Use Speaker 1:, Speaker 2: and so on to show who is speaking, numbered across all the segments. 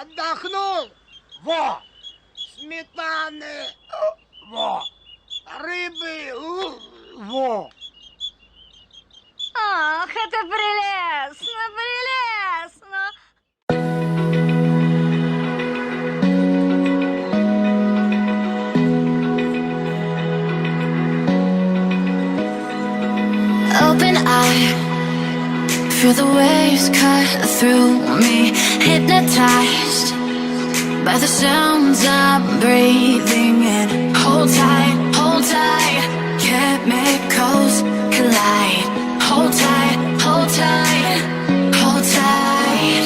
Speaker 1: Отдохнул? Во! Сметаны! Во! Рыбы! Во!
Speaker 2: Ах, это прелестно, прелестно!
Speaker 3: Open eye, feel the waves cut through me. Hypnotized by the sounds I'm breathing in. Hold tight, chemicals collide. Hold tight, hold tight, hold tight.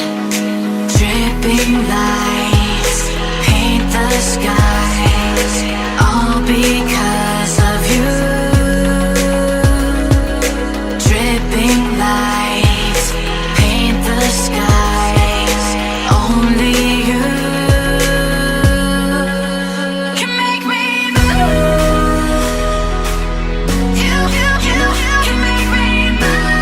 Speaker 3: Dripping lights paint the skies, all because of you. Dripping lights paint the skies, only you can make me move. You can make me move.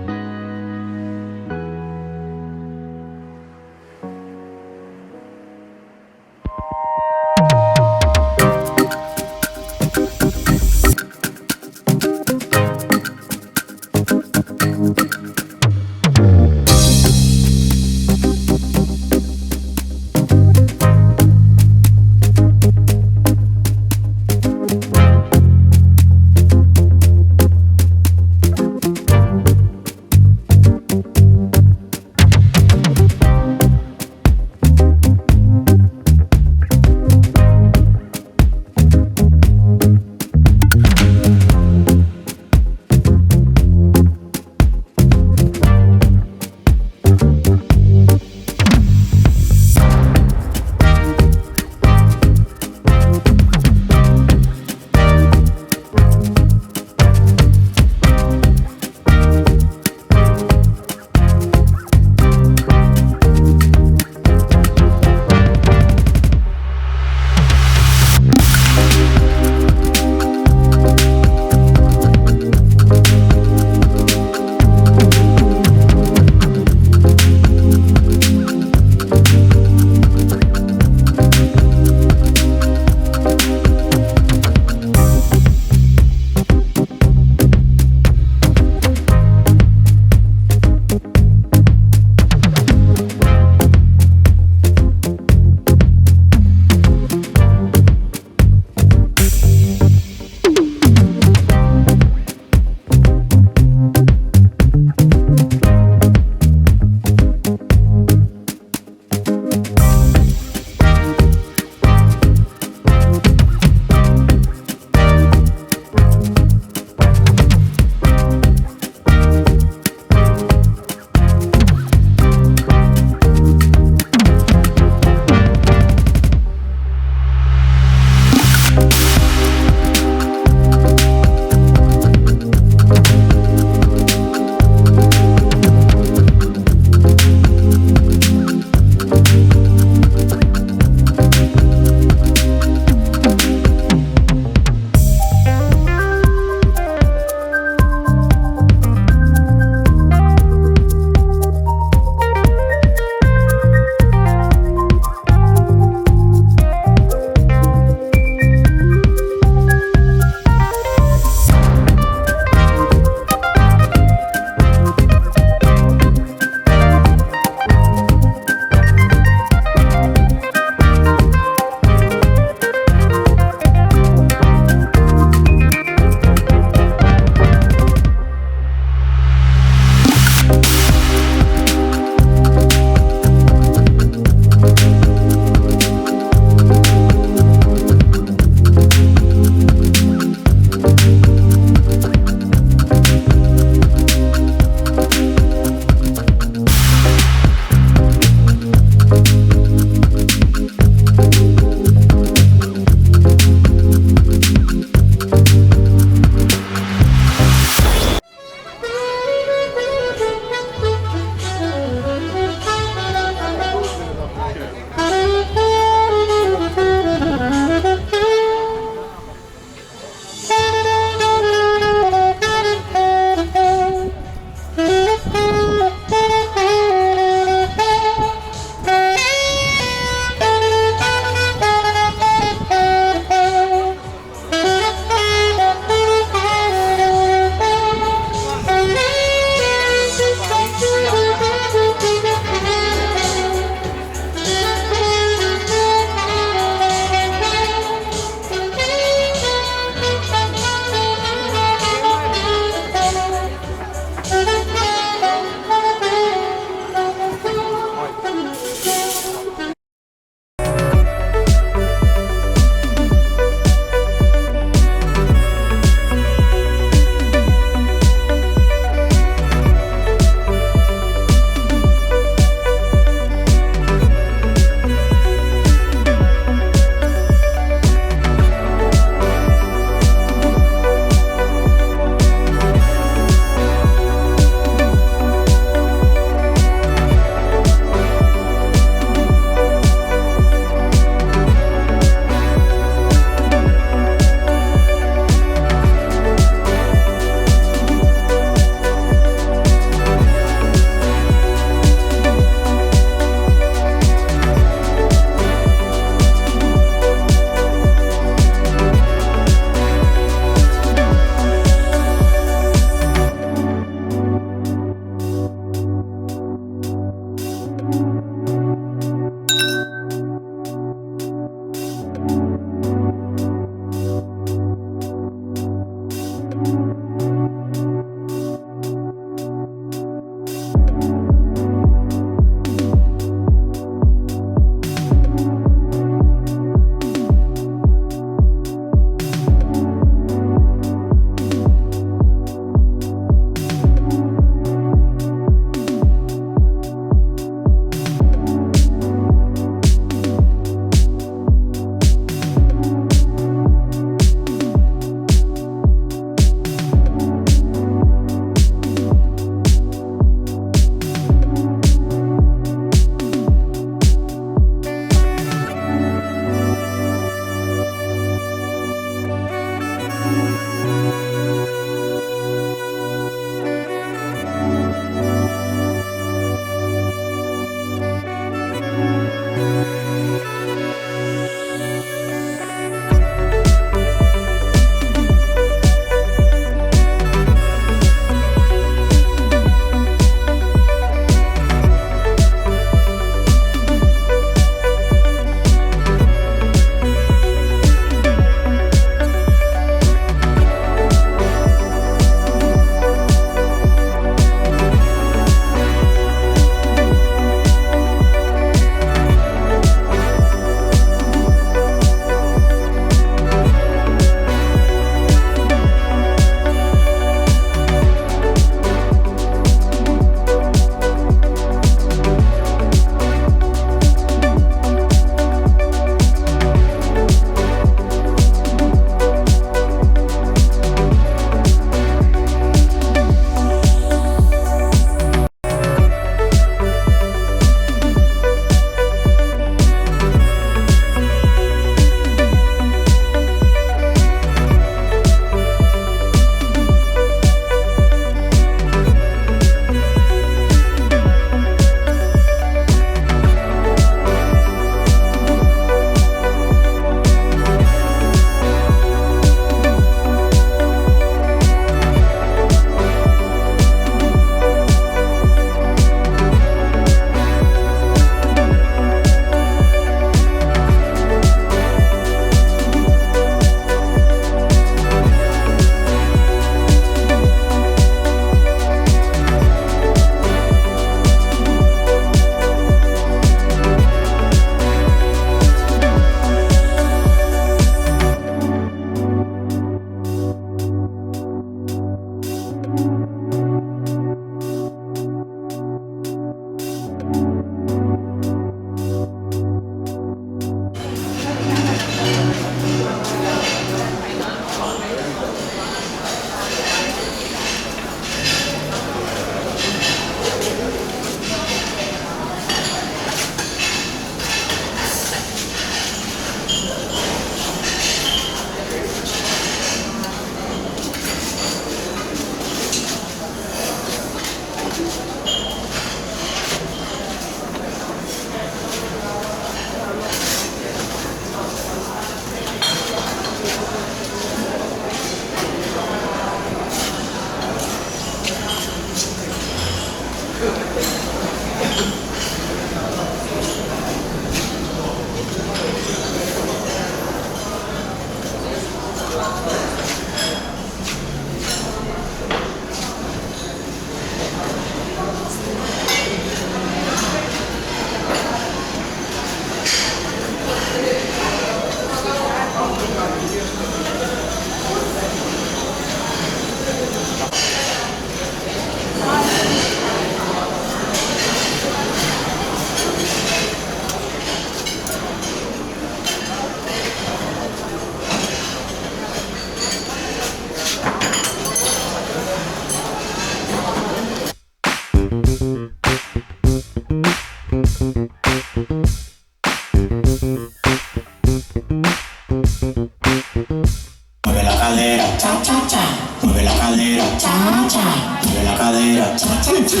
Speaker 4: Mueve la cadera, cha cha cha. Mueve la cadera, cha cha. Mueve la cadera, cha cha cha.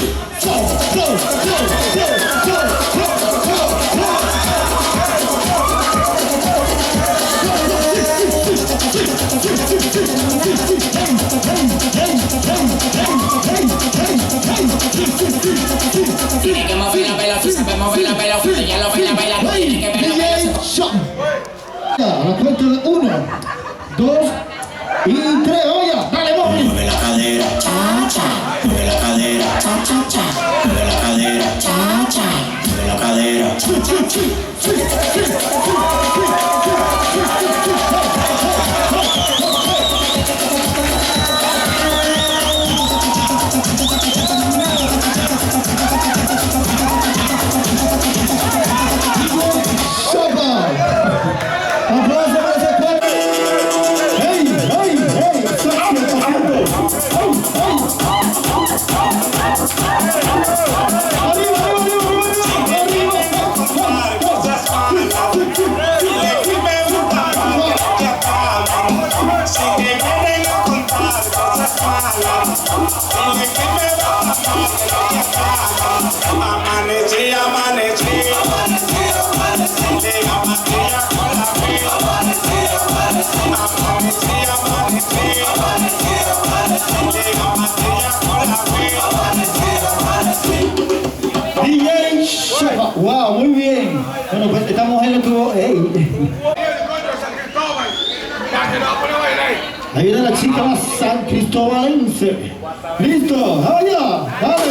Speaker 5: Tiene que mover la vela, tú sabes mover la vela, ya lo baila, tú tienes que ver la vela.
Speaker 6: A la cuenta de 1, 2 y 3, oye, dale, móvil.
Speaker 4: Mueve la cadera, cha cha. Mueve la cadera, cha cha cha. Mueve la cadera, cha cha. Mueve la cadera, cha cha cha.
Speaker 6: Aplausos para ese cuerpo. ¡Hey, hey, hey! ¡Sáquenlo, sáquenlo! ¡Arriba, arriba,
Speaker 7: Amanecí, amanecí,
Speaker 6: DJ Shaba. Wow, muy bien. Bueno, pues esta mujer lo tuvo. Hey. Ahí viene la chica más san cristobalense. ¿Listo? ¡Allá! ¡Dale!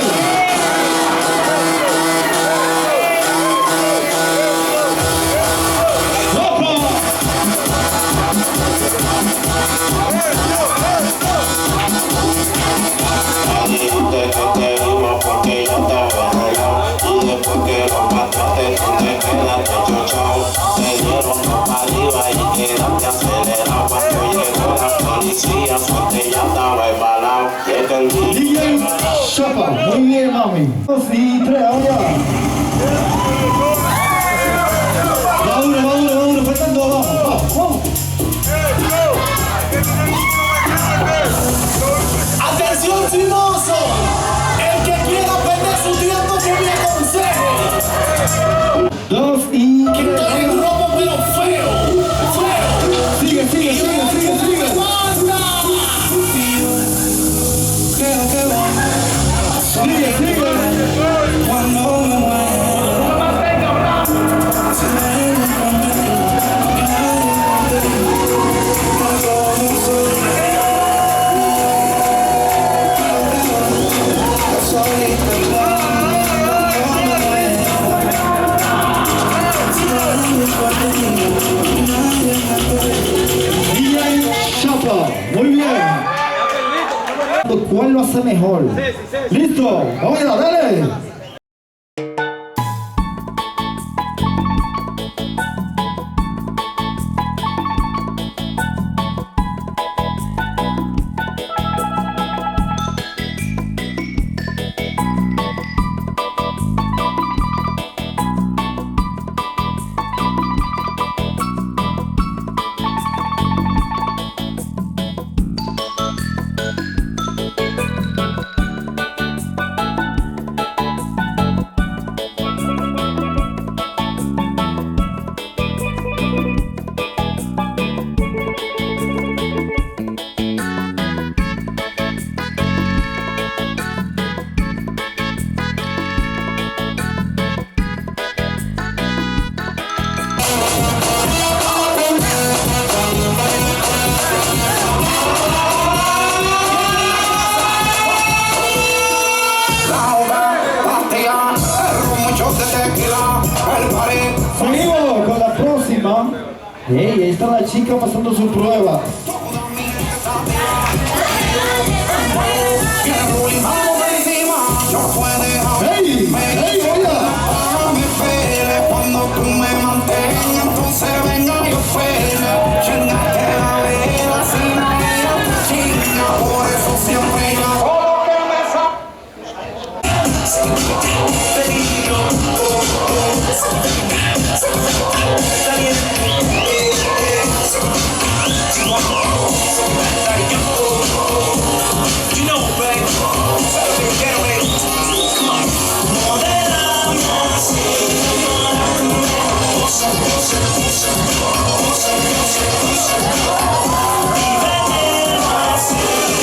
Speaker 4: Dijiste que te iba porque yo estaba enrollado. Y después que lo mataste, tú te quedaste chochao. Te dieron ropa arriba y quedaste acelerado. Cuando llegó la policía, fue que ya estaba embalado. Que te olvidé.
Speaker 6: DJ Shaba. Muy bien, mami. 2 y 3, allá. Va uno, faltando abajo. Vamos.
Speaker 7: atención chismoso, el que quiera perder su tiempo que me aconseje.
Speaker 6: 2 y 3.
Speaker 7: Estoy en robo pero feo, feo.
Speaker 6: Sigue.
Speaker 7: Creo que va.
Speaker 6: Sigue.
Speaker 7: Cuando me muero, se me
Speaker 6: DJ Shaba. Muy bien. ¿Cuál lo hace mejor? ¿Listo? Vamos allá, dale. Hey, ahí está la chica pasando su prueba. ¡Hey! ¡Hey, hola!
Speaker 7: Cuando tú me mantengas, entonces venga yo pele. Chingaste la vida, si no era tu chinga, por eso siempre yo todo lo que me sa... You know, baby, get away. Come on. Even in my sleep,